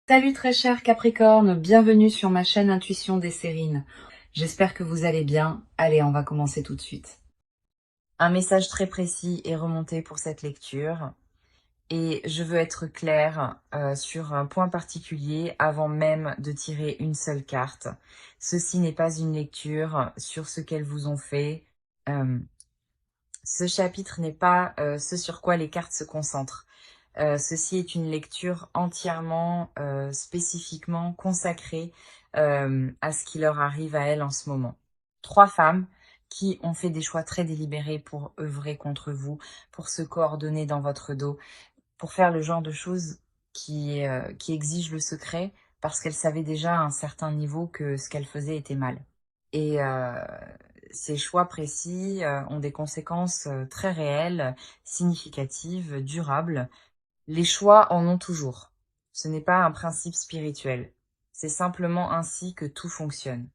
Salut très cher Capricorne, bienvenue sur ma chaîne Intuition des Sérines. J'espère que vous allez bien. Allez, on va commencer tout de suite. Un message très précis est remonté pour cette lecture et je veux être claire sur un point particulier avant même de tirer une seule carte. Ceci n'est pas une lecture sur ce qu'elles vous ont fait. Euh, Ce chapitre n'est pas ce sur quoi les cartes se concentrent. Ceci est une lecture entièrement, spécifiquement consacrée à ce qui leur arrive à elles en ce moment. 3 femmes qui ont fait des choix très délibérés pour œuvrer contre vous, pour se coordonner dans votre dos, pour faire le genre de choses qui exigent le secret parce qu'elles savaient déjà à un certain niveau que ce qu'elles faisaient était mal. Et ces choix précis ont des conséquences très réelles, significatives, durables. Les choix en ont toujours. Ce n'est pas un principe spirituel. C'est simplement ainsi que tout fonctionne.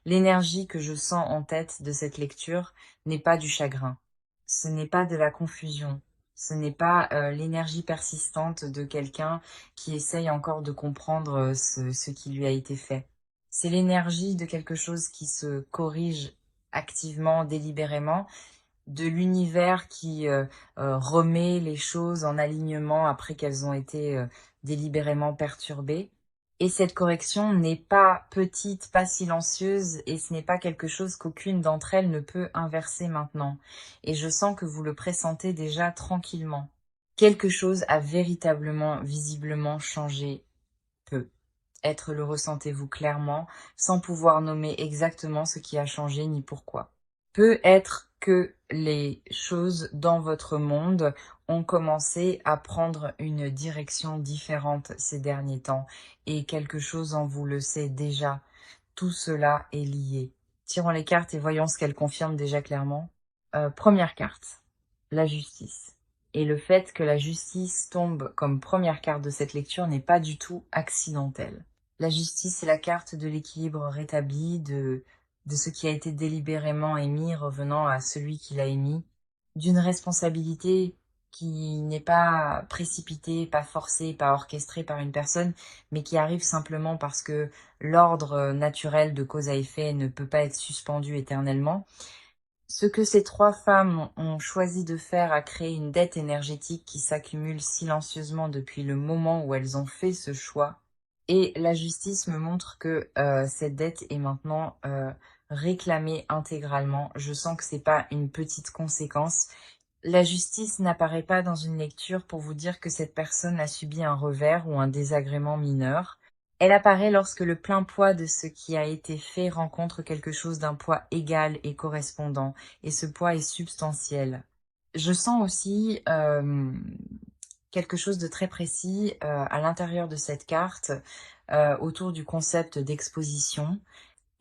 L'énergie que je sens en tête de cette lecture n'est pas du chagrin. Ce n'est pas de la confusion. Ce n'est pas l'énergie persistante de quelqu'un qui essaye encore de comprendre ce qui lui a été fait. C'est l'énergie de quelque chose qui se corrige activement, délibérément, de l'univers qui remet les choses en alignement après qu'elles ont été délibérément perturbées. Et cette correction n'est pas petite, pas silencieuse, et ce n'est pas quelque chose qu'aucune d'entre elles ne peut inverser maintenant. Et je sens que vous le pressentez déjà tranquillement. Quelque chose a véritablement, visiblement changé peu. Être le ressentez-vous clairement, sans pouvoir nommer exactement ce qui a changé ni pourquoi. Peut être que les choses dans votre monde ont commencé à prendre une direction différente ces derniers temps et quelque chose en vous le sait déjà. Tout cela est lié. Tirons les cartes et voyons ce qu'elles confirment déjà clairement. Première carte, la justice. Et le fait que la justice tombe comme première carte de cette lecture n'est pas du tout accidentel. La justice est la carte de l'équilibre rétabli, de ce qui a été délibérément émis revenant à celui qui l'a émis, d'une responsabilité qui n'est pas précipitée, pas forcée, pas orchestrée par une personne, mais qui arrive simplement parce que l'ordre naturel de cause à effet ne peut pas être suspendu éternellement. Ce que ces 3 femmes ont choisi de faire a créé une dette énergétique qui s'accumule silencieusement depuis le moment où elles ont fait ce choix. Et la justice me montre que cette dette est maintenant réclamée intégralement. Je sens que c'est pas une petite conséquence. La justice n'apparaît pas dans une lecture pour vous dire que cette personne a subi un revers ou un désagrément mineur. Elle apparaît lorsque le plein poids de ce qui a été fait rencontre quelque chose d'un poids égal et correspondant, et ce poids est substantiel. Je sens aussi quelque chose de très précis à l'intérieur de cette carte, autour du concept d'exposition.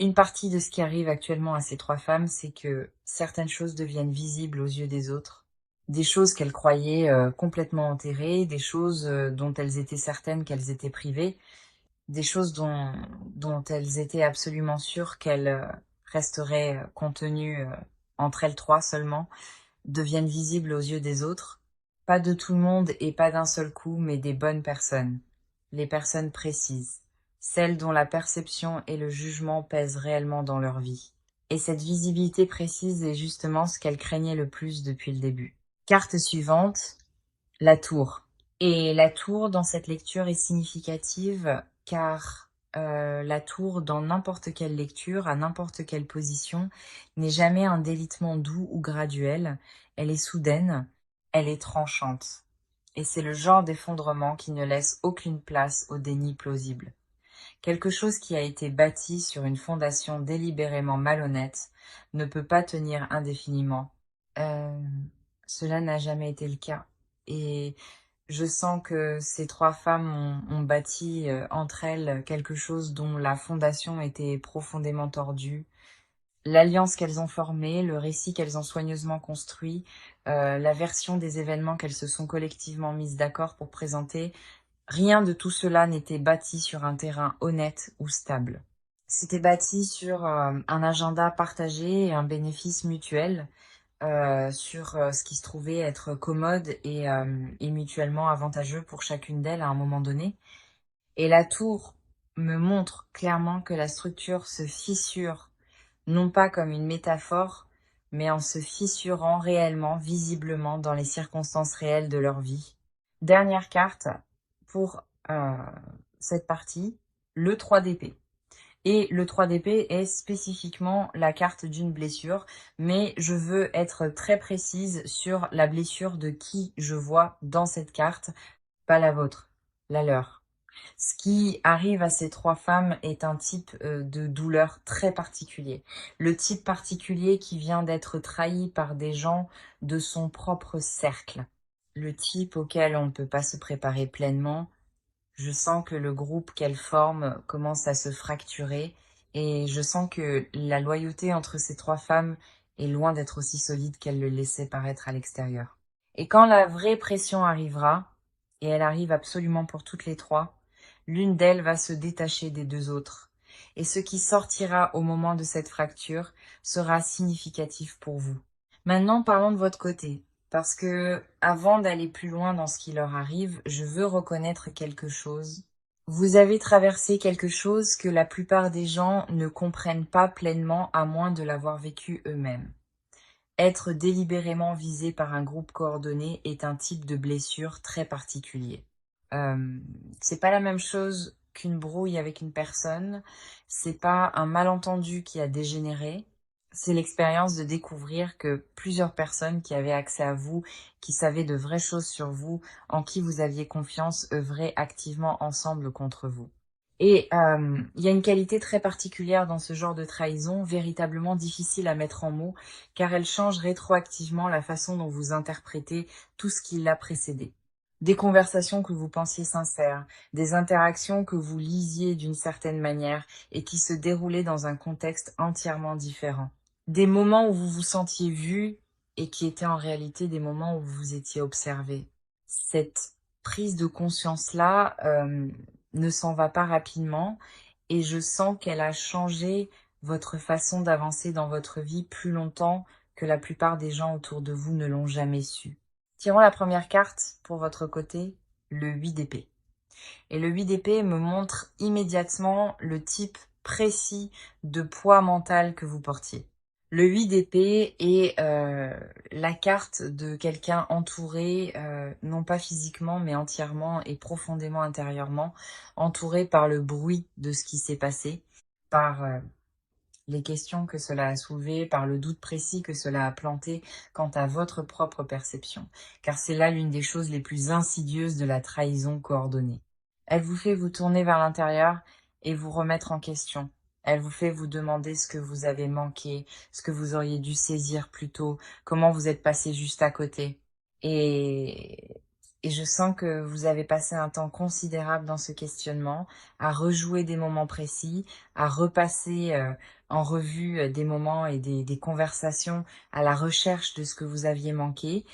Une partie de ce qui arrive actuellement à ces 3 femmes, c'est que certaines choses deviennent visibles aux yeux des autres. Des choses qu'elles croyaient complètement enterrées, des choses dont elles étaient certaines qu'elles étaient privées, des choses dont elles étaient absolument sûres qu'elles resteraient contenues entre elles 3 seulement, deviennent visibles aux yeux des autres. Pas de tout le monde et pas d'un seul coup, mais des bonnes personnes. Les personnes précises. Celles dont la perception et le jugement pèsent réellement dans leur vie. Et cette visibilité précise est justement ce qu'elles craignaient le plus depuis le début. Carte suivante, la tour. Et la tour dans cette lecture est significative car la tour dans n'importe quelle lecture, à n'importe quelle position, n'est jamais un délitement doux ou graduel. Elle est soudaine, elle est tranchante. Et c'est le genre d'effondrement qui ne laisse aucune place au déni plausible. Quelque chose qui a été bâti sur une fondation délibérément malhonnête ne peut pas tenir indéfiniment. Euh, Cela n'a jamais été le cas. Et je sens que ces 3 femmes ont bâti entre elles quelque chose dont la fondation était profondément tordue. L'alliance qu'elles ont formée, le récit qu'elles ont soigneusement construit, la version des événements qu'elles se sont collectivement mises d'accord pour présenter, rien de tout cela n'était bâti sur un terrain honnête ou stable. C'était bâti sur un agenda partagé et un bénéfice mutuel, sur ce qui se trouvait être commode et mutuellement avantageux pour chacune d'elles à un moment donné. Et la tour me montre clairement que la structure se fissure, non pas comme une métaphore, mais en se fissurant réellement, visiblement, dans les circonstances réelles de leur vie. Dernière carte pour cette partie, le 3 d'épée. Et le 3 d'épée est spécifiquement la carte d'une blessure, mais je veux être très précise sur la blessure de qui je vois dans cette carte, pas la vôtre, la leur. Ce qui arrive à ces trois femmes est un type de douleur très particulier. Le type particulier qui vient d'être trahi par des gens de son propre cercle. Le type auquel on ne peut pas se préparer pleinement. Je sens que le groupe qu'elles forment commence à se fracturer et je sens que la loyauté entre ces trois femmes est loin d'être aussi solide qu'elle le laissait paraître à l'extérieur. Et quand la vraie pression arrivera, et elle arrive absolument pour toutes les trois, l'une d'elles va se détacher des deux autres. Et ce qui sortira au moment de cette fracture sera significatif pour vous. Maintenant, parlons de votre côté. Parce que, avant d'aller plus loin dans ce qui leur arrive, je veux reconnaître quelque chose. Vous avez traversé quelque chose que la plupart des gens ne comprennent pas pleinement à moins de l'avoir vécu eux-mêmes. Être délibérément visé par un groupe coordonné est un type de blessure très particulier. C'est pas la même chose qu'une brouille avec une personne, c'est pas un malentendu qui a dégénéré, c'est l'expérience de découvrir que plusieurs personnes qui avaient accès à vous, qui savaient de vraies choses sur vous, en qui vous aviez confiance, œuvraient activement ensemble contre vous. Et il y a une qualité très particulière dans ce genre de trahison, véritablement difficile à mettre en mots, car elle change rétroactivement la façon dont vous interprétez tout ce qui l'a précédé. Des conversations que vous pensiez sincères, des interactions que vous lisiez d'une certaine manière et qui se déroulaient dans un contexte entièrement différent. Des moments où vous vous sentiez vu et qui étaient en réalité des moments où vous étiez observé. Cette prise de conscience-là ne s'en va pas rapidement et je sens qu'elle a changé votre façon d'avancer dans votre vie plus longtemps que la plupart des gens autour de vous ne l'ont jamais su. Tirons la première carte pour votre côté, le 8 d'épée. Et le 8 d'épée me montre immédiatement le type précis de poids mental que vous portiez. Le 8 d'épée est la carte de quelqu'un entouré, non pas physiquement, mais entièrement et profondément intérieurement, entouré par le bruit de ce qui s'est passé, par les questions que cela a soulevées, par le doute précis que cela a planté quant à votre propre perception. Car c'est là l'une des choses les plus insidieuses de la trahison coordonnée. Elle vous fait vous tourner vers l'intérieur et vous remettre en question. Elle vous fait vous demander ce que vous avez manqué, ce que vous auriez dû saisir plus tôt, comment vous êtes passé juste à côté. Et je sens que vous avez passé un temps considérable dans ce questionnement, à rejouer des moments précis, à repasser en revue des moments et des conversations à la recherche de ce que vous aviez manqué,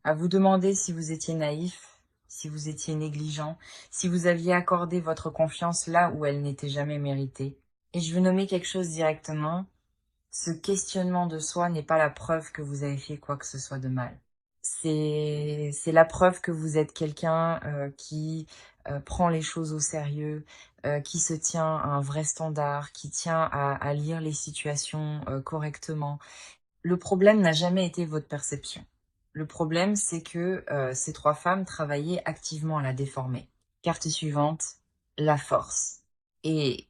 à vous demander si vous étiez naïf, si vous étiez négligent, si vous aviez accordé votre confiance là où elle n'était jamais méritée. Et je veux nommer quelque chose directement. Ce questionnement de soi n'est pas la preuve que vous avez fait quoi que ce soit de mal. C'est la preuve que vous êtes quelqu'un qui prend les choses au sérieux, qui se tient à un vrai standard, qui tient à lire les situations correctement. Le problème n'a jamais été votre perception. Le problème, c'est que ces trois femmes travaillaient activement à la déformer. Carte suivante, la force. Et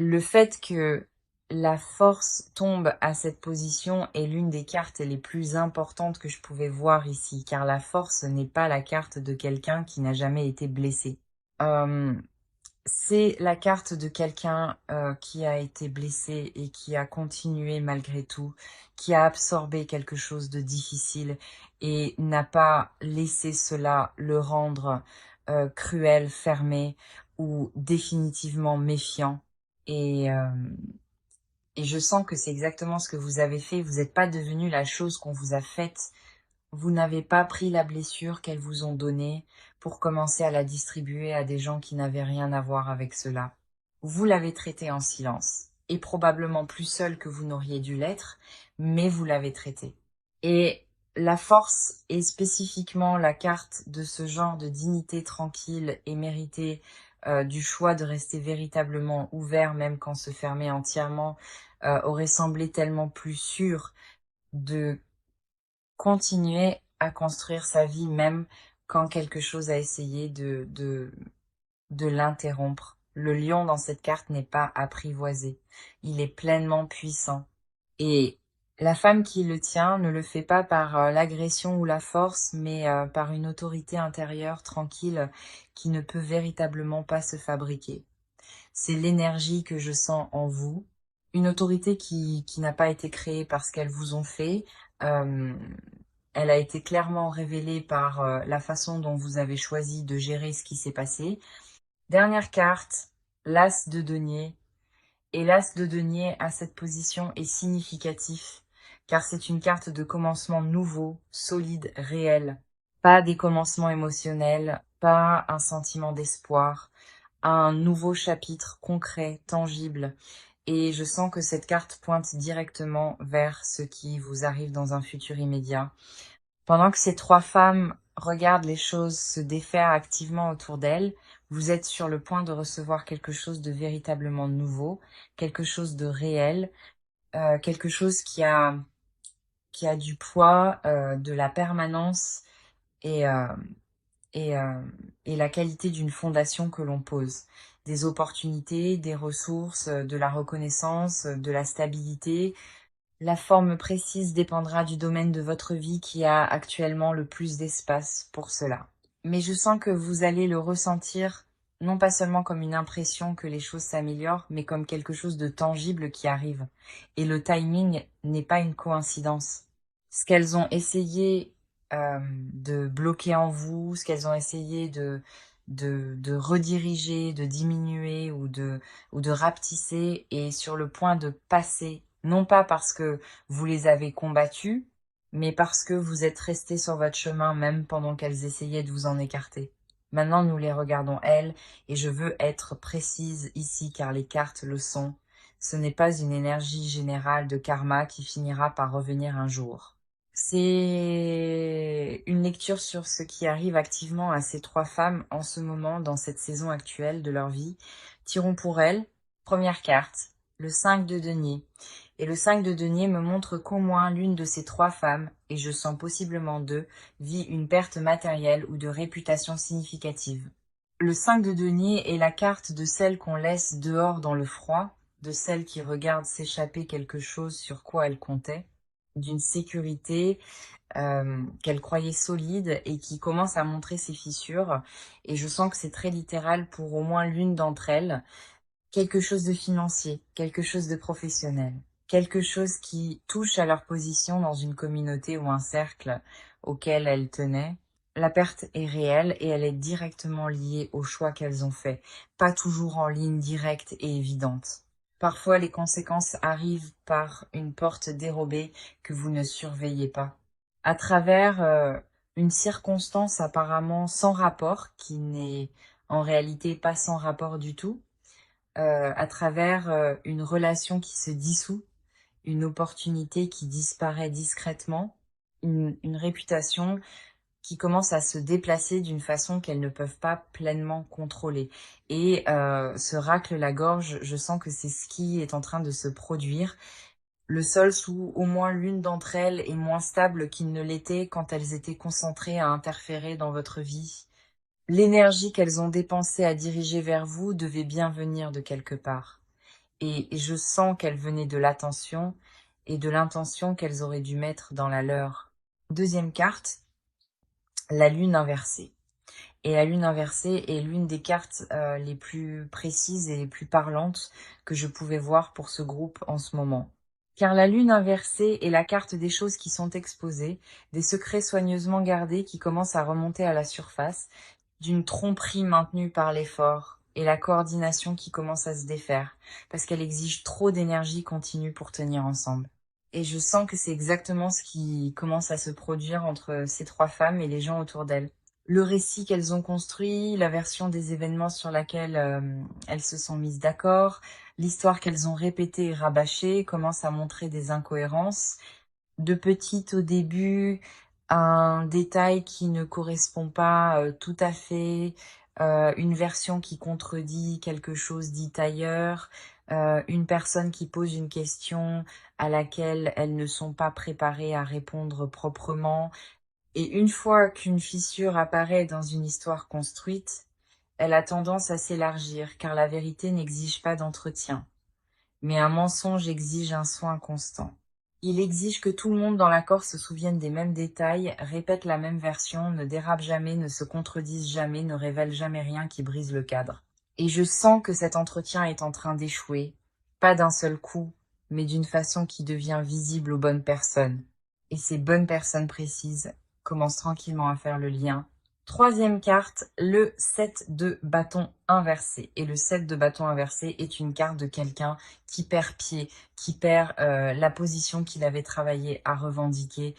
le fait que la force tombe à cette position est l'une des cartes les plus importantes que je pouvais voir ici, car la force n'est pas la carte de quelqu'un qui n'a jamais été blessé. C'est la carte de quelqu'un qui a été blessé et qui a continué malgré tout, qui a absorbé quelque chose de difficile et n'a pas laissé cela le rendre cruel, fermé ou définitivement méfiant. Et, euh, et je sens que c'est exactement ce que vous avez fait. Vous n'êtes pas devenu la chose qu'on vous a faite. Vous n'avez pas pris la blessure qu'elles vous ont donnée pour commencer à la distribuer à des gens qui n'avaient rien à voir avec cela. Vous l'avez traitée en silence, et probablement plus seul que vous n'auriez dû l'être, mais vous l'avez traitée. Et la force est spécifiquement la carte de ce genre de dignité tranquille et méritée du choix de rester véritablement ouvert, même quand se fermer entièrement aurait semblé tellement plus sûr de continuer à construire sa vie, même quand quelque chose a essayé de l'interrompre. Le lion dans cette carte n'est pas apprivoisé, il est pleinement puissant. Et la femme qui le tient ne le fait pas par l'agression ou la force, mais par une autorité intérieure tranquille qui ne peut véritablement pas se fabriquer. C'est l'énergie que je sens en vous, une autorité qui n'a pas été créée parce qu'elles vous ont fait. Euh, Elle a été clairement révélée par la façon dont vous avez choisi de gérer ce qui s'est passé. Dernière carte, l'As de denier. Et l'As de denier à cette position est significatif, car c'est une carte de commencement nouveau, solide, réel. Pas des commencements émotionnels, pas un sentiment d'espoir, un nouveau chapitre concret, tangible. Et je sens que cette carte pointe directement vers ce qui vous arrive dans un futur immédiat. Pendant que ces trois femmes regardent les choses se défaire activement autour d'elles, vous êtes sur le point de recevoir quelque chose de véritablement nouveau, quelque chose de réel, quelque chose qui a du poids, de la permanence et, euh, et, euh, et la qualité d'une fondation que l'on pose. Des opportunités, des ressources, de la reconnaissance, de la stabilité. La forme précise dépendra du domaine de votre vie qui a actuellement le plus d'espace pour cela. Mais je sens que vous allez le ressentir non pas seulement comme une impression que les choses s'améliorent, mais comme quelque chose de tangible qui arrive. Et le timing n'est pas une coïncidence. Ce qu'elles ont essayé de bloquer en vous, ce qu'elles ont essayé de rediriger, de diminuer ou de rapetisser est sur le point de passer, non pas parce que vous les avez combattues, mais parce que vous êtes resté sur votre chemin même pendant qu'elles essayaient de vous en écarter. Maintenant, nous les regardons elles, et je veux être précise ici car les cartes le sont. Ce n'est pas une énergie générale de karma qui finira par revenir un jour. C'est une lecture sur ce qui arrive activement à ces trois femmes en ce moment dans cette saison actuelle de leur vie. Tirons pour elles. Première carte, le 5 de denier. Et le 5 de denier me montre qu'au moins l'une de ces trois femmes, et je sens possiblement deux, vit une perte matérielle ou de réputation significative. Le 5 de denier est la carte de celle qu'on laisse dehors dans le froid, de celle qui regarde s'échapper quelque chose sur quoi elle comptait, d'une sécurité qu'elle croyait solide et qui commence à montrer ses fissures. Et je sens que c'est très littéral pour au moins l'une d'entre elles. Quelque chose de financier, quelque chose de professionnel, quelque chose qui touche à leur position dans une communauté ou un cercle auquel elles tenaient. La perte est réelle et elle est directement liée aux choix qu'elles ont faits, pas toujours en ligne directe et évidente. Parfois, les conséquences arrivent par une porte dérobée que vous ne surveillez pas. À travers une circonstance apparemment sans rapport, qui n'est en réalité pas sans rapport du tout, à travers une relation qui se dissout, une opportunité qui disparaît discrètement, une réputation qui commence à se déplacer d'une façon qu'elles ne peuvent pas pleinement contrôler. Et se racle la gorge, je sens que c'est ce qui est en train de se produire. Le sol sous au moins l'une d'entre elles est moins stable qu'il ne l'était quand elles étaient concentrées à interférer dans votre vie. L'énergie qu'elles ont dépensée à diriger vers vous devait bien venir de quelque part. Et je sens qu'elle venait de l'attention et de l'intention qu'elles auraient dû mettre dans la leur. Deuxième carte, la lune inversée. Et la lune inversée est l'une des cartes les plus précises et les plus parlantes que je pouvais voir pour ce groupe en ce moment. Car la lune inversée est la carte des choses qui sont exposées, des secrets soigneusement gardés qui commencent à remonter à la surface, d'une tromperie maintenue par l'effort et la coordination qui commence à se défaire, parce qu'elle exige trop d'énergie continue pour tenir ensemble. Et je sens que c'est exactement ce qui commence à se produire entre ces trois femmes et les gens autour d'elles. Le récit qu'elles ont construit, la version des événements sur laquelle elles se sont mises d'accord, l'histoire qu'elles ont répétée et rabâchée commence à montrer des incohérences. De petite au début, un détail qui ne correspond pas tout à fait une version qui contredit quelque chose dit ailleurs, une personne qui pose une question à laquelle elles ne sont pas préparées à répondre proprement. Et une fois qu'une fissure apparaît dans une histoire construite, elle a tendance à s'élargir, car la vérité n'exige pas d'entretien. Mais un mensonge exige un soin constant. Il exige que tout le monde dans l'accord se souvienne des mêmes détails, répète la même version, ne dérape jamais, ne se contredise jamais, ne révèle jamais rien qui brise le cadre. Et je sens que cet entretien est en train d'échouer, pas d'un seul coup, mais d'une façon qui devient visible aux bonnes personnes. Et ces bonnes personnes précises commencent tranquillement à faire le lien. Troisième carte, le 7 de bâton inversé. Et le 7 de bâton inversé est une carte de quelqu'un qui perd pied, qui perd la position qu'il avait travaillé à revendiquer,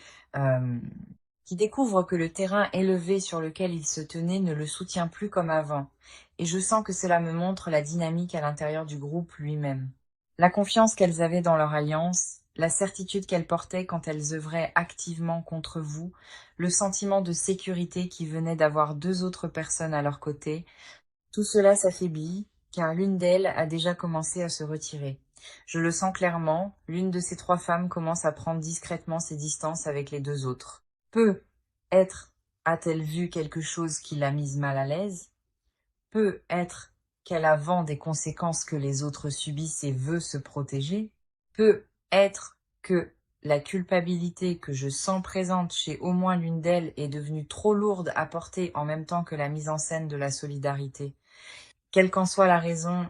qui découvre que le terrain élevé sur lequel il se tenait ne le soutient plus comme avant. Et je sens que cela me montre la dynamique à l'intérieur du groupe lui-même. La confiance qu'elles avaient dans leur alliance, la certitude qu'elles portaient quand elles œuvraient activement contre vous, le sentiment de sécurité qui venait d'avoir deux autres personnes à leur côté, tout cela s'affaiblit, car l'une d'elles a déjà commencé à se retirer. Je le sens clairement, l'une de ces trois femmes commence à prendre discrètement ses distances avec les deux autres. Peut-être a-t-elle vu quelque chose qui l'a mise mal à l'aise? Peut-être qu'elle a vent des conséquences que les autres subissent et veut se protéger? Peut-être que la culpabilité que je sens présente chez au moins l'une d'elles est devenue trop lourde à porter en même temps que la mise en scène de la solidarité. Quelle qu'en soit la raison,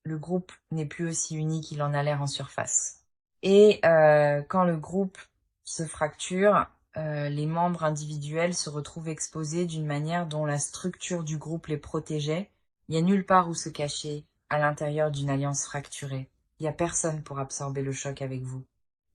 le groupe n'est plus aussi uni qu'il en a l'air en surface. Et quand le groupe se fracture, les membres individuels se retrouvent exposés d'une manière dont la structure du groupe les protégeait. Il n'y a nulle part où se cacher à l'intérieur d'une alliance fracturée. Il n'y a personne pour absorber le choc avec vous.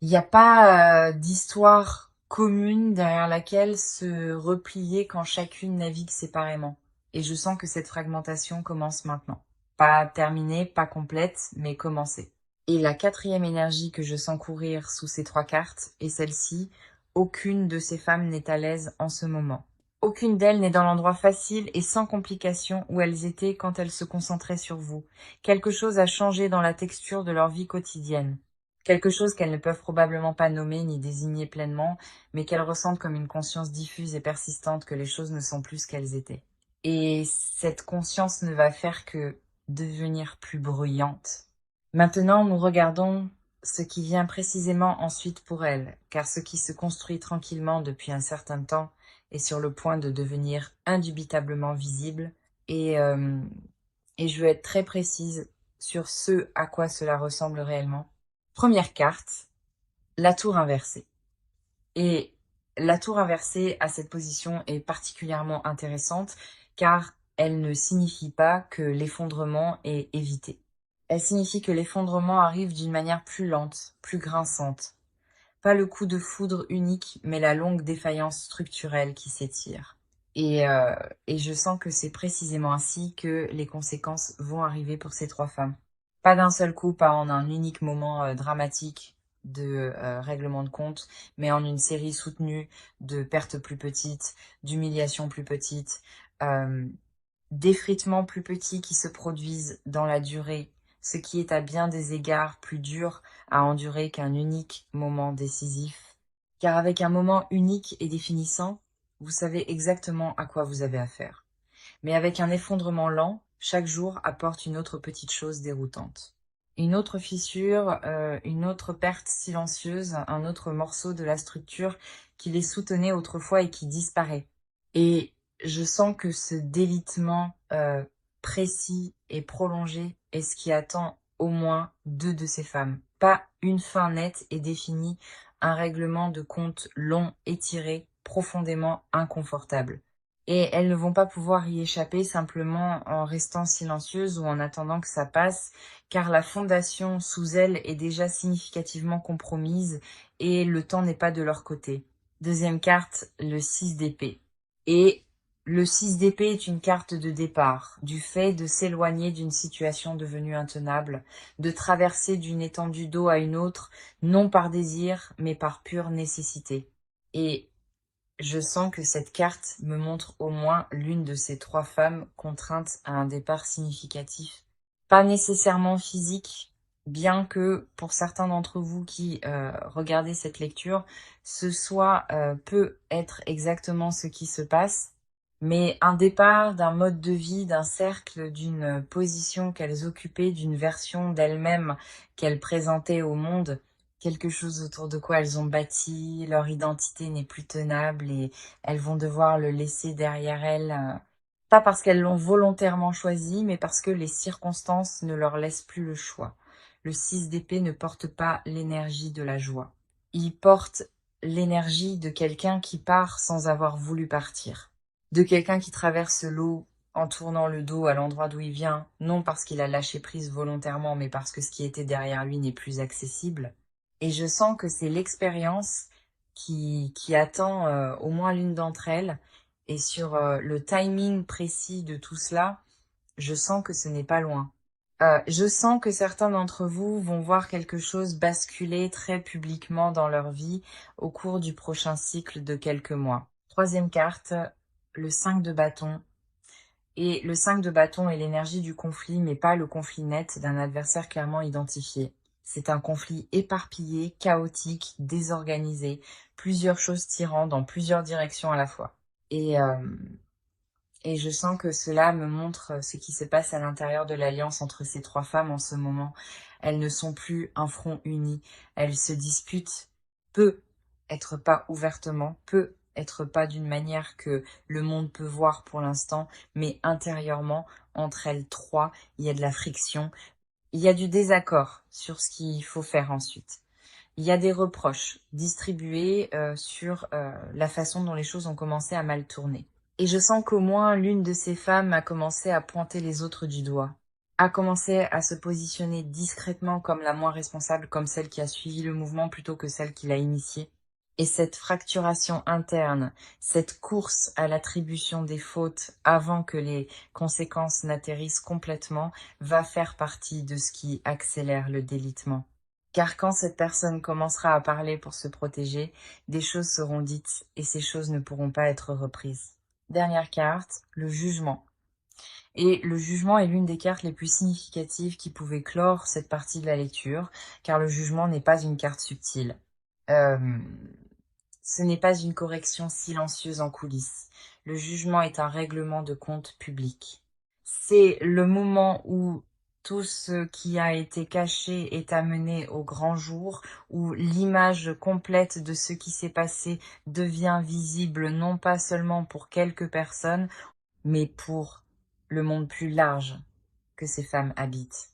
Il n'y a pas d'histoire commune derrière laquelle se replier quand chacune navigue séparément. Et je sens que cette fragmentation commence maintenant. Pas terminée, pas complète, mais commencée. Et la quatrième énergie que je sens courir sous ces trois cartes est celle-ci. Aucune de ces femmes n'est à l'aise en ce moment. Aucune d'elles n'est dans l'endroit facile et sans complication où elles étaient quand elles se concentraient sur vous. Quelque chose a changé dans la texture de leur vie quotidienne. Quelque chose qu'elles ne peuvent probablement pas nommer ni désigner pleinement, mais qu'elles ressentent comme une conscience diffuse et persistante que les choses ne sont plus ce qu'elles étaient. Et cette conscience ne va faire que devenir plus bruyante. Maintenant, nous regardons ce qui vient précisément ensuite pour elles, car ce qui se construit tranquillement depuis un certain temps est sur le point de devenir indubitablement visible, et je veux être très précise sur ce à quoi cela ressemble réellement. Première carte, la tour inversée. Et la tour inversée à cette position est particulièrement intéressante car elle ne signifie pas que l'effondrement est évité. Elle signifie que l'effondrement arrive d'une manière plus lente, plus grinçante. Pas le coup de foudre unique, mais la longue défaillance structurelle qui s'étire. Et je sens que c'est précisément ainsi que les conséquences vont arriver pour ces trois femmes. Pas d'un seul coup, pas en un unique moment dramatique de règlement de compte, mais en une série soutenue de pertes plus petites, d'humiliations plus petites, d'effritements plus petits qui se produisent dans la durée, ce qui est à bien des égards plus dur à endurer qu'un unique moment décisif. Car avec un moment unique et définissant, vous savez exactement à quoi vous avez affaire. Mais avec un effondrement lent, chaque jour apporte une autre petite chose déroutante. Une autre fissure, une autre perte silencieuse, un autre morceau de la structure qui les soutenait autrefois et qui disparaît. Et je sens que ce délitement précis et prolongé est ce qui attend au moins deux de ces femmes. Pas une fin nette et définie, un règlement de compte long, étiré, profondément inconfortable. Et elles ne vont pas pouvoir y échapper simplement en restant silencieuses ou en attendant que ça passe, car la fondation sous elles est déjà significativement compromise et le temps n'est pas de leur côté. Deuxième carte, le 6 d'épée. Et le 6 d'épée est une carte de départ, du fait de s'éloigner d'une situation devenue intenable, de traverser d'une étendue d'eau à une autre, non par désir, mais par pure nécessité. Et Je sens que cette carte me montre au moins l'une de ces 3 femmes contraintes à un départ significatif. Pas nécessairement physique, bien que pour certains d'entre vous qui regardez cette lecture, ce soit peut être exactement ce qui se passe, mais un départ d'un mode de vie, d'un cercle, d'une position qu'elles occupaient, d'une version d'elles-mêmes qu'elles présentaient au monde, quelque chose autour de quoi elles ont bâti, leur identité n'est plus tenable et elles vont devoir le laisser derrière elles, pas parce qu'elles l'ont volontairement choisi, mais parce que les circonstances ne leur laissent plus le choix. Le 6 d'épée ne porte pas l'énergie de la joie. Il porte l'énergie de quelqu'un qui part sans avoir voulu partir. De quelqu'un qui traverse l'eau en tournant le dos à l'endroit d'où il vient, non parce qu'il a lâché prise volontairement, mais parce que ce qui était derrière lui n'est plus accessible. Et je sens que c'est l'expérience qui attend au moins l'une d'entre elles. Et sur le timing précis de tout cela, je sens que ce n'est pas loin. Je sens que certains d'entre vous vont voir quelque chose basculer très publiquement dans leur vie au cours du prochain cycle de quelques mois. Troisième carte, le 5 de bâton. Et le 5 de bâton est l'énergie du conflit, mais pas le conflit net d'un adversaire clairement identifié. C'est un conflit éparpillé, chaotique, désorganisé, plusieurs choses tirant dans plusieurs directions à la fois. Et je sens que cela me montre ce qui se passe à l'intérieur de l'alliance entre ces 3 femmes en ce moment. Elles ne sont plus un front uni. Elles se disputent, peut être pas ouvertement, peut être pas d'une manière que le monde peut voir pour l'instant, mais intérieurement, entre elles 3, il y a de la friction. Il y a du désaccord sur ce qu'il faut faire ensuite. Il y a des reproches distribués sur la façon dont les choses ont commencé à mal tourner. Et je sens qu'au moins l'une de ces femmes a commencé à pointer les autres du doigt, a commencé à se positionner discrètement comme la moins responsable, comme celle qui a suivi le mouvement plutôt que celle qui l'a initié. Et cette fracturation interne, cette course à l'attribution des fautes avant que les conséquences n'atterrissent complètement, va faire partie de ce qui accélère le délitement. Car quand cette personne commencera à parler pour se protéger, des choses seront dites et ces choses ne pourront pas être reprises. Dernière carte, le jugement. Et le jugement est l'une des cartes les plus significatives qui pouvait clore cette partie de la lecture, car le jugement n'est pas une carte subtile. Ce n'est pas une correction silencieuse en coulisses. Le jugement est un règlement de compte public. C'est le moment où tout ce qui a été caché est amené au grand jour, où l'image complète de ce qui s'est passé devient visible non pas seulement pour quelques personnes, mais pour le monde plus large que ces femmes habitent.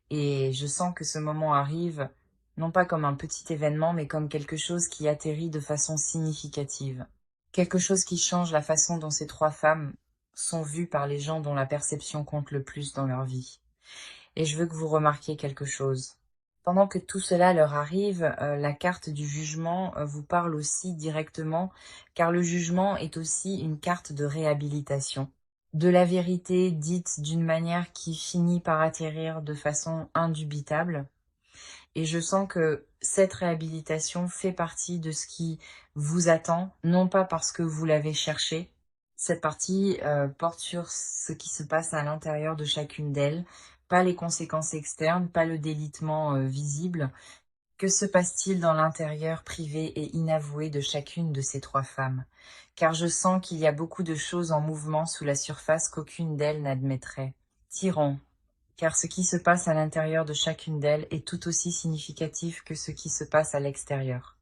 Et je sens que ce moment arrive, non pas comme un petit événement, mais comme quelque chose qui atterrit de façon significative. Quelque chose qui change la façon dont ces 3 femmes sont vues par les gens dont la perception compte le plus dans leur vie. Et je veux que vous remarquiez quelque chose. Pendant que tout cela leur arrive, la carte du jugement vous parle aussi directement, car le jugement est aussi une carte de réhabilitation. De la vérité dite d'une manière qui finit par atterrir de façon indubitable. Et je sens que cette réhabilitation fait partie de ce qui vous attend, non pas parce que vous l'avez cherché. Cette partie porte sur ce qui se passe à l'intérieur de chacune d'elles, pas les conséquences externes, pas le délitement visible. Que se passe-t-il dans l'intérieur privé et inavoué de chacune de ces 3 femmes? Car je sens qu'il y a beaucoup de choses en mouvement sous la surface qu'aucune d'elles n'admettrait. Tirons, car ce qui se passe à l'intérieur de chacune d'elles est tout aussi significatif que ce qui se passe à l'extérieur.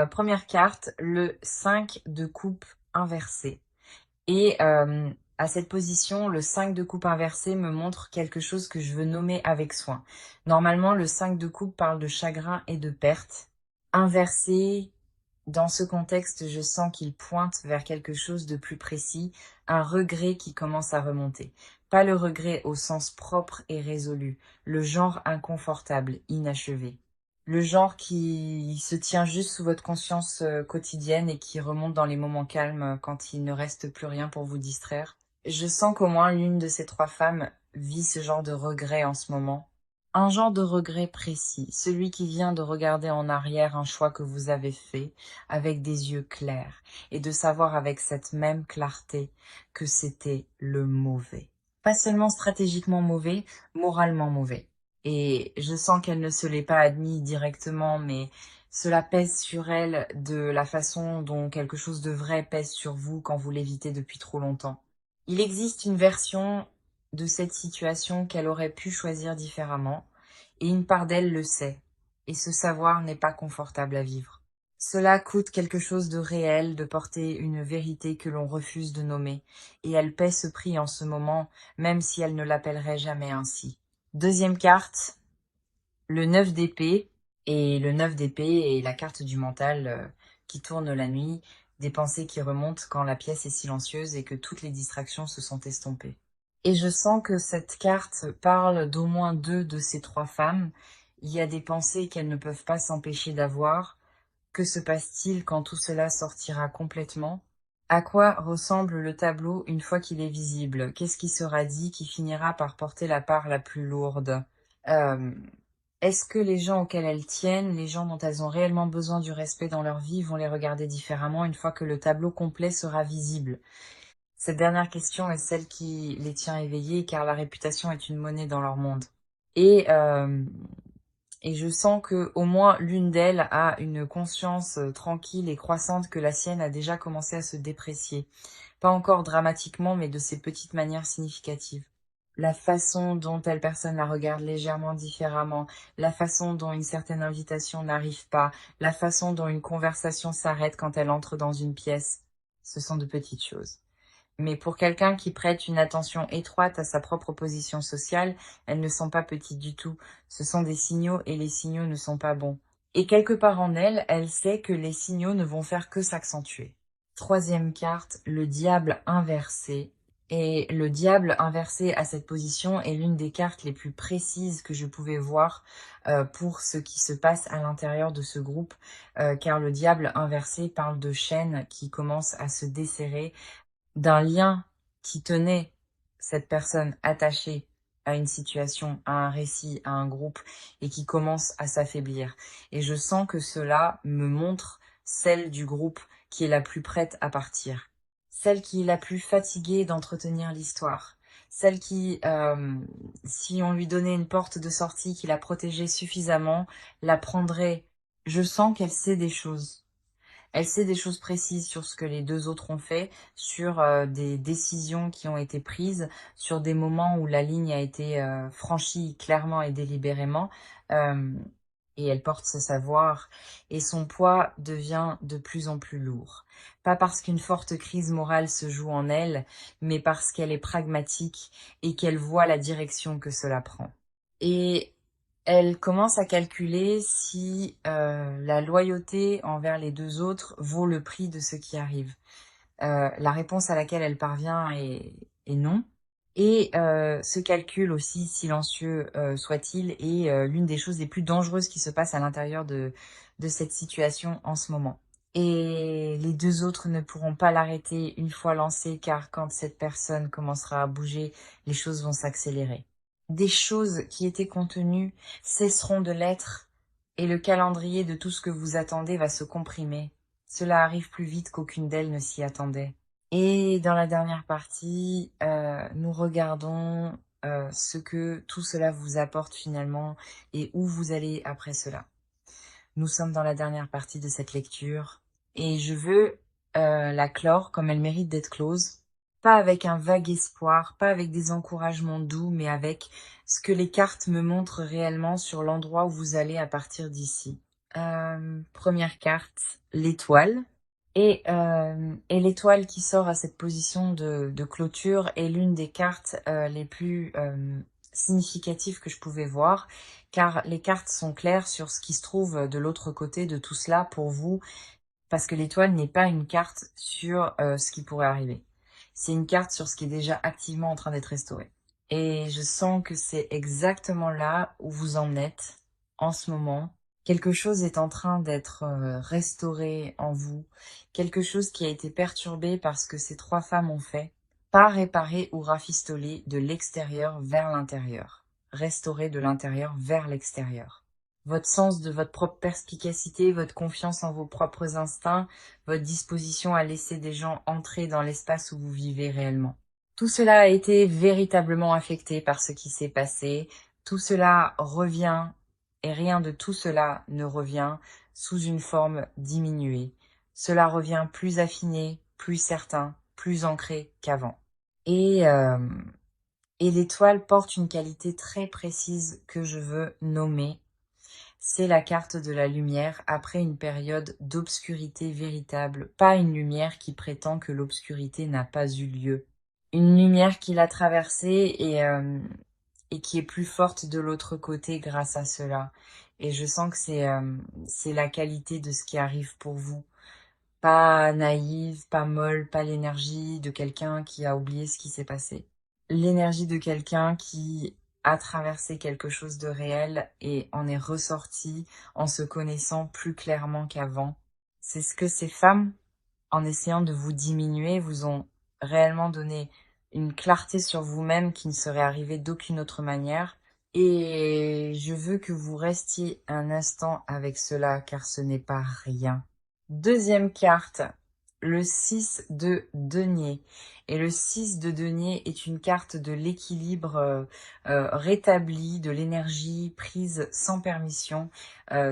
Première carte, le 5 de coupe inversé. Et à cette position, le 5 de coupe inversé me montre quelque chose que je veux nommer avec soin. Normalement, le 5 de coupe parle de chagrin et de perte. Inversé, dans ce contexte, je sens qu'il pointe vers quelque chose de plus précis, un regret qui commence à remonter. Pas le regret au sens propre et résolu, le genre inconfortable, inachevé. Le genre qui se tient juste sous votre conscience quotidienne et qui remonte dans les moments calmes quand il ne reste plus rien pour vous distraire. Je sens qu'au moins l'une de ces 3 femmes vit ce genre de regret en ce moment. Un genre de regret précis, celui qui vient de regarder en arrière un choix que vous avez fait avec des yeux clairs et de savoir avec cette même clarté que c'était le mauvais. Pas seulement stratégiquement mauvais, moralement mauvais. Et je sens qu'elle ne se l'est pas admis directement, mais cela pèse sur elle de la façon dont quelque chose de vrai pèse sur vous quand vous l'évitez depuis trop longtemps. Il existe une version de cette situation qu'elle aurait pu choisir différemment, et une part d'elle le sait, et ce savoir n'est pas confortable à vivre. Cela coûte quelque chose de réel de porter une vérité que l'on refuse de nommer, et elle paie ce prix en ce moment, même si elle ne l'appellerait jamais ainsi. Deuxième carte, le 9 d'épée, et le 9 d'épée est la carte du mental qui tourne la nuit, des pensées qui remontent quand la pièce est silencieuse et que toutes les distractions se sont estompées. Et je sens que cette carte parle d'au moins deux de ces trois femmes. Il y a des pensées qu'elles ne peuvent pas s'empêcher d'avoir. Que se passe-t-il quand tout cela sortira complètement? À quoi ressemble le tableau une fois qu'il est visible? Qu'est-ce qui sera dit qui finira par porter la part la plus lourde? Euh, Est-ce que les gens auxquels elles tiennent, les gens dont elles ont réellement besoin du respect dans leur vie, vont les regarder différemment une fois que le tableau complet sera visible? Cette dernière question est celle qui les tient éveillées, car la réputation est une monnaie dans leur monde. Et, euh, et je sens que au moins l'une d'elles a une conscience tranquille et croissante que la sienne a déjà commencé à se déprécier. Pas encore dramatiquement, mais de ces petites manières significatives. La façon dont telle personne la regarde légèrement différemment, la façon dont une certaine invitation n'arrive pas, la façon dont une conversation s'arrête quand elle entre dans une pièce, ce sont de petites choses. Mais pour quelqu'un qui prête une attention étroite à sa propre position sociale, elles ne sont pas petites du tout. Ce sont des signaux et les signaux ne sont pas bons. Et quelque part en elle, elle sait que les signaux ne vont faire que s'accentuer. Troisième carte, le diable inversé. Et le diable inversé à cette position est l'une des cartes les plus précises que je pouvais voir pour ce qui se passe à l'intérieur de ce groupe, car le diable inversé parle de chaînes qui commencent à se desserrer, d'un lien qui tenait cette personne attachée à une situation, à un récit, à un groupe, et qui commence à s'affaiblir. Et je sens que cela me montre celle du groupe qui est la plus prête à partir, celle qui est la plus fatiguée d'entretenir l'histoire, celle qui, si on lui donnait une porte de sortie qui la protégeait suffisamment, la prendrait. Je sens qu'elle sait des choses. Elle sait des choses précises sur ce que les deux autres ont fait, sur des décisions qui ont été prises, sur des moments où la ligne a été franchie clairement et délibérément. Euh, et elle porte ce savoir, et son poids devient de plus en plus lourd. Pas parce qu'une forte crise morale se joue en elle, mais parce qu'elle est pragmatique et qu'elle voit la direction que cela prend. Et elle commence à calculer si la loyauté envers les deux autres vaut le prix de ce qui arrive. La réponse à laquelle elle parvient est non. Et ce calcul, aussi silencieux soit-il, est l'une des choses les plus dangereuses qui se passent à l'intérieur de cette situation en ce moment. Et les deux autres ne pourront pas l'arrêter une fois lancée, car quand cette personne commencera à bouger, les choses vont s'accélérer. Des choses qui étaient contenues cesseront de l'être, et le calendrier de tout ce que vous attendez va se comprimer. Cela arrive plus vite qu'aucune d'elles ne s'y attendait. Et dans la dernière partie, nous regardons ce que tout cela vous apporte finalement et où vous allez après cela. Nous sommes dans la dernière partie de cette lecture et je veux la clore comme elle mérite d'être close. Pas avec un vague espoir, pas avec des encouragements doux, mais avec ce que les cartes me montrent réellement sur l'endroit où vous allez à partir d'ici. Première carte, l'étoile. Et l'étoile qui sort à cette position de clôture est l'une des cartes les plus significatives que je pouvais voir, car les cartes sont claires sur ce qui se trouve de l'autre côté de tout cela pour vous, parce que l'étoile n'est pas une carte sur ce qui pourrait arriver. C'est une carte sur ce qui est déjà activement en train d'être restauré. Et je sens que c'est exactement là où vous en êtes en ce moment. Quelque chose est en train d'être restauré en vous. Quelque chose qui a été perturbé par ce que ces trois femmes ont fait. Pas réparé ou rafistolé de l'extérieur vers l'intérieur. restaurée de l'intérieur vers l'extérieur. Votre sens de votre propre perspicacité, votre confiance en vos propres instincts, votre disposition à laisser des gens entrer dans l'espace où vous vivez réellement. Tout cela a été véritablement affecté par ce qui s'est passé. Tout cela revient, et rien de tout cela ne revient sous une forme diminuée. Cela revient plus affiné, plus certain, plus ancré qu'avant. Et l'étoile porte une qualité très précise que je veux nommer. C'est la carte de la lumière après une période d'obscurité véritable, pas une lumière qui prétend que l'obscurité n'a pas eu lieu. Une lumière qui l'a traversée et qui est plus forte de l'autre côté grâce à cela. Et je sens que c'est la qualité de ce qui arrive pour vous. Pas naïve, pas molle, pas l'énergie de quelqu'un qui a oublié ce qui s'est passé. L'énergie de quelqu'un qui a traversé quelque chose de réel et en est ressorti en se connaissant plus clairement qu'avant. C'est ce que ces femmes, en essayant de vous diminuer, vous ont réellement donné une clarté sur vous-même qui ne serait arrivée d'aucune autre manière. Et je veux que vous restiez un instant avec cela, car ce n'est pas rien. Deuxième carte, le 6 de denier. Et le 6 de denier est une carte de l'équilibre rétabli, de l'énergie prise sans permission,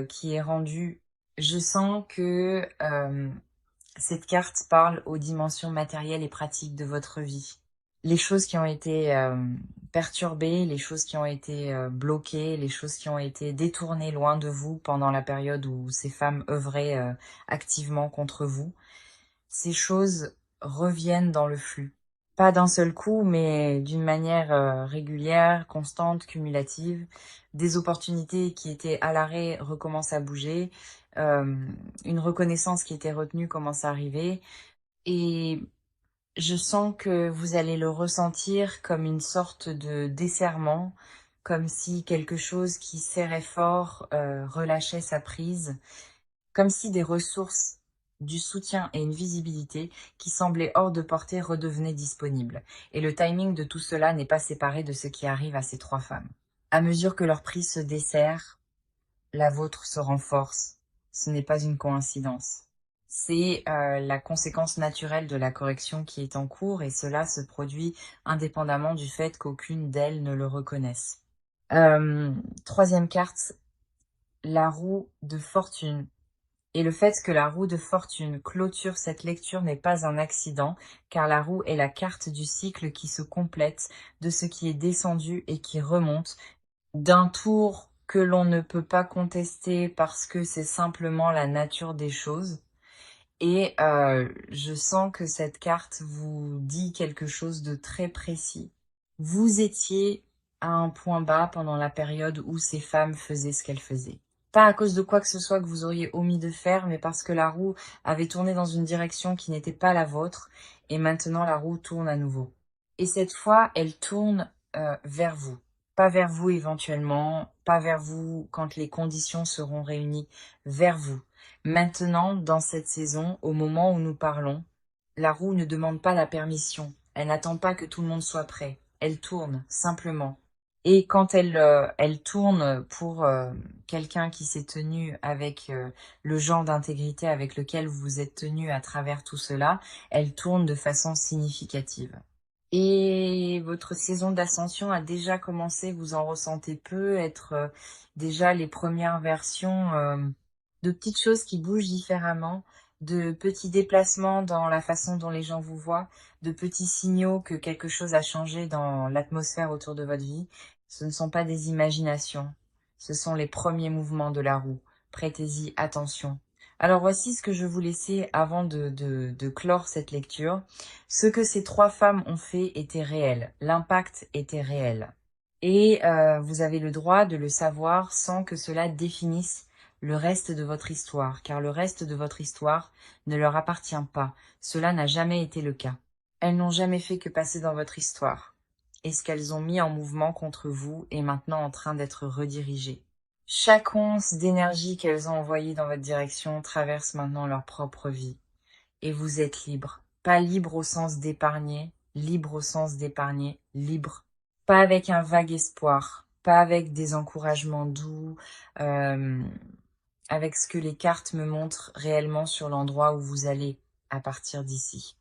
qui est rendue. Je sens que cette carte parle aux dimensions matérielles et pratiques de votre vie. Les choses qui ont été perturbées, les choses qui ont été bloquées, les choses qui ont été détournées loin de vous pendant la période où ces femmes œuvraient activement contre vous, ces choses reviennent dans le flux. Pas d'un seul coup, mais d'une manière régulière, constante, cumulative. Des opportunités qui étaient à l'arrêt recommencent à bouger. Une reconnaissance qui était retenue commence à arriver. Et je sens que vous allez le ressentir comme une sorte de desserrement, comme si quelque chose qui serrait fort relâchait sa prise, comme si des ressources, du soutien et une visibilité qui semblaient hors de portée redevenaient disponibles. Et le timing de tout cela n'est pas séparé de ce qui arrive à ces trois femmes. À mesure que leur prise se dessert, la vôtre se renforce. Ce n'est pas une coïncidence. C'est la conséquence naturelle de la correction qui est en cours et cela se produit indépendamment du fait qu'aucune d'elles ne le reconnaisse. Troisième carte, la roue de fortune. Et le fait que la roue de fortune clôture cette lecture n'est pas un accident, car la roue est la carte du cycle qui se complète, de ce qui est descendu et qui remonte, d'un tour que l'on ne peut pas contester parce que c'est simplement la nature des choses. Et je sens que cette carte vous dit quelque chose de très précis. Vous étiez à un point bas pendant la période où ces femmes faisaient ce qu'elles faisaient. Pas à cause de quoi que ce soit que vous auriez omis de faire, mais parce que la roue avait tourné dans une direction qui n'était pas la vôtre, et maintenant la roue tourne à nouveau. Et cette fois, elle tourne vers vous. Pas vers vous éventuellement, pas vers vous quand les conditions seront réunies, vers vous. Maintenant, dans cette saison, au moment où nous parlons, la roue ne demande pas la permission. Elle n'attend pas que tout le monde soit prêt. Elle tourne, simplement. Et quand elle tourne pour quelqu'un qui s'est tenu avec le genre d'intégrité avec lequel vous vous êtes tenu à travers tout cela, elle tourne de façon significative. Et votre saison d'ascension a déjà commencé, vous en ressentez peu, être déjà les premières versions de petites choses qui bougent différemment, de petits déplacements dans la façon dont les gens vous voient, de petits signaux que quelque chose a changé dans l'atmosphère autour de votre vie. Ce ne sont pas des imaginations, ce sont les premiers mouvements de la roue. Prêtez-y attention. Alors voici ce que je vous laissais avant de clore cette lecture. Ce que ces trois femmes ont fait était réel, l'impact était réel. Et vous avez le droit de le savoir sans que cela définisse le reste de votre histoire, car le reste de votre histoire ne leur appartient pas. Cela n'a jamais été le cas. Elles n'ont jamais fait que passer dans votre histoire. Et ce qu'elles ont mis en mouvement contre vous est maintenant en train d'être redirigé. Chaque once d'énergie qu'elles ont envoyée dans votre direction traverse maintenant leur propre vie. Et vous êtes libre. Pas libre au sens d'épargner, libre au sens d'épargner, libre. Pas avec un vague espoir, pas avec des encouragements doux, avec ce que les cartes me montrent réellement sur l'endroit où vous allez à partir d'ici.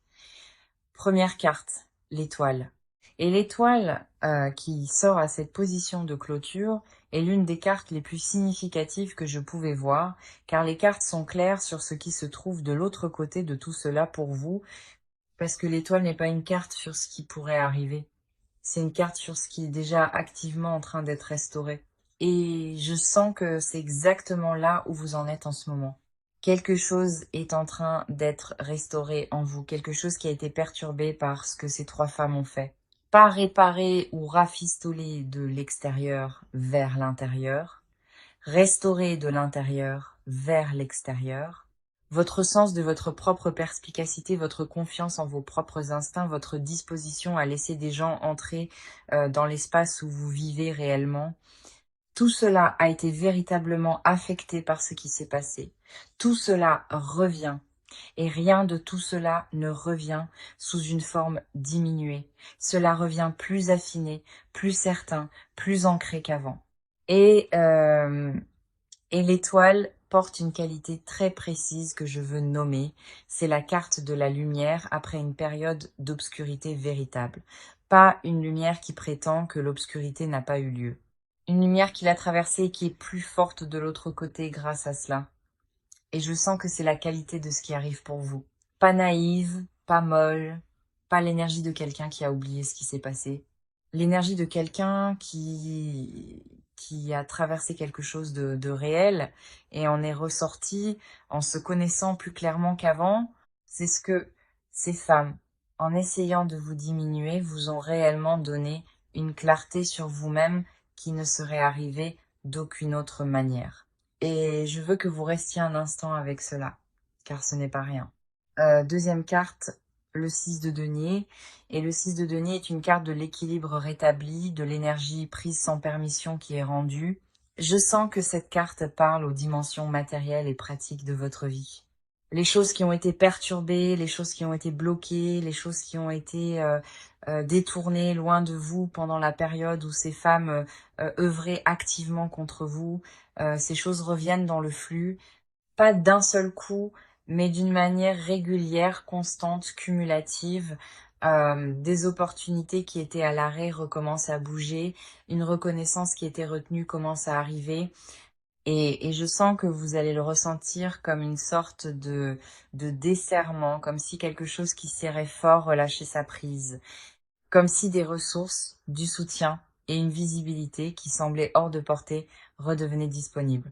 Première carte, l'étoile. Et l'étoile qui sort à cette position de clôture est l'une des cartes les plus significatives que je pouvais voir, car les cartes sont claires sur ce qui se trouve de l'autre côté de tout cela pour vous, parce que l'étoile n'est pas une carte sur ce qui pourrait arriver, c'est une carte sur ce qui est déjà activement en train d'être restauré. Et je sens que c'est exactement là où vous en êtes en ce moment. Quelque chose est en train d'être restauré en vous, quelque chose qui a été perturbé par ce que ces trois femmes ont fait. Pas réparé ou rafistolé de l'extérieur vers l'intérieur, restauré de l'intérieur vers l'extérieur. Votre sens de votre propre perspicacité, votre confiance en vos propres instincts, votre disposition à laisser des gens entrer dans l'espace où vous vivez réellement, tout cela a été véritablement affecté par ce qui s'est passé. Tout cela revient. Et rien de tout cela ne revient sous une forme diminuée. Cela revient plus affiné, plus certain, plus ancré qu'avant. Et l'étoile porte une qualité très précise que je veux nommer. C'est la carte de la lumière après une période d'obscurité véritable. Pas une lumière qui prétend que l'obscurité n'a pas eu lieu. Une lumière qui l'a traversée et qui est plus forte de l'autre côté grâce à cela. Et je sens que c'est la qualité de ce qui arrive pour vous. Pas naïve, pas molle, pas l'énergie de quelqu'un qui a oublié ce qui s'est passé. L'énergie de quelqu'un qui a traversé quelque chose de réel et en est ressorti en se connaissant plus clairement qu'avant. C'est ce que ces femmes, en essayant de vous diminuer, vous ont réellement donné une clarté sur vous-même qui ne serait arrivée d'aucune autre manière. Et je veux que vous restiez un instant avec cela, car ce n'est pas rien. Deuxième carte, le 6 de denier. Et le 6 de denier est une carte de l'équilibre rétabli, de l'énergie prise sans permission qui est rendue. Je sens que cette carte parle aux dimensions matérielles et pratiques de votre vie. Les choses qui ont été perturbées, les choses qui ont été bloquées, les choses qui ont été détournées loin de vous pendant la période où ces femmes œuvraient activement contre vous. Ces choses reviennent dans le flux, pas d'un seul coup, mais d'une manière régulière, constante, cumulative. Des opportunités qui étaient à l'arrêt recommencent à bouger, une reconnaissance qui était retenue commence à arriver. Et je sens que vous allez le ressentir comme une sorte de desserrement, comme si quelque chose qui serrait fort relâchait sa prise, comme si des ressources, du soutien et une visibilité qui semblaient hors de portée redevenaient disponibles.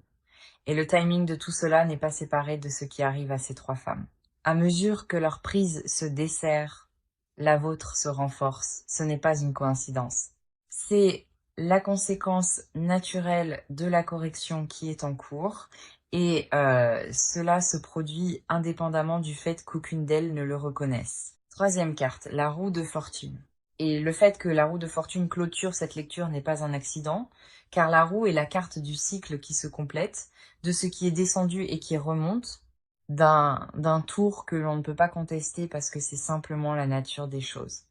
Et le timing de tout cela n'est pas séparé de ce qui arrive à ces trois femmes. À mesure que leur prise se desserre, la vôtre se renforce. Ce n'est pas une coïncidence. C'est la conséquence naturelle de la correction qui est en cours et cela se produit indépendamment du fait qu'aucune d'elles ne le reconnaisse. Troisième carte, la roue de fortune. Et le fait que la roue de fortune clôture cette lecture n'est pas un accident, car la roue est la carte du cycle qui se complète, de ce qui est descendu et qui remonte, d'un tour que l'on ne peut pas contester parce que c'est simplement la nature des choses.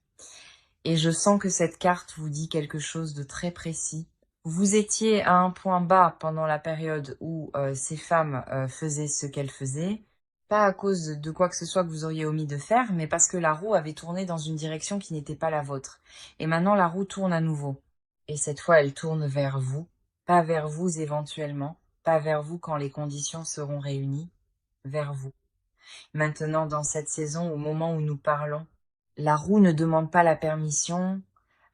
Et je sens que cette carte vous dit quelque chose de très précis. Vous étiez à un point bas pendant la période où ces femmes faisaient ce qu'elles faisaient, pas à cause de quoi que ce soit que vous auriez omis de faire, mais parce que la roue avait tourné dans une direction qui n'était pas la vôtre. Et maintenant, la roue tourne à nouveau. Et cette fois, elle tourne vers vous, pas vers vous éventuellement, pas vers vous quand les conditions seront réunies, vers vous. Maintenant, dans cette saison, au moment où nous parlons, la roue ne demande pas la permission,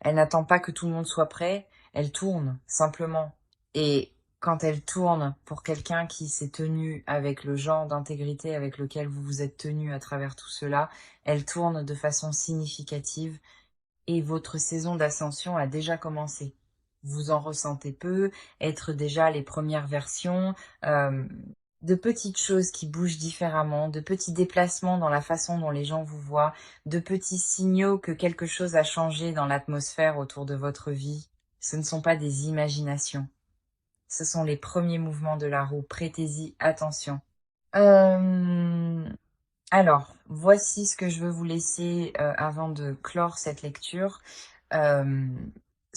elle n'attend pas que tout le monde soit prêt, elle tourne, simplement. Et quand elle tourne pour quelqu'un qui s'est tenu avec le genre d'intégrité avec lequel vous vous êtes tenu à travers tout cela, elle tourne de façon significative et votre saison d'ascension a déjà commencé. Vous en ressentez peu, être déjà les premières versions, de petites choses qui bougent différemment, de petits déplacements dans la façon dont les gens vous voient, de petits signaux que quelque chose a changé dans l'atmosphère autour de votre vie. Ce ne sont pas des imaginations. Ce sont les premiers mouvements de la roue. Prêtez-y attention. Alors, voici ce que je veux vous laisser avant de clore cette lecture. Euh,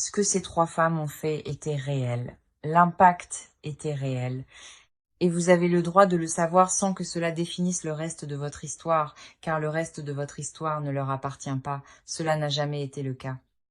Ce que ces 3 femmes ont fait était réel. L'impact était réel. Et vous avez le droit de le savoir sans que cela définisse le reste de votre histoire, car le reste de votre histoire ne leur appartient pas. Cela n'a jamais été le cas.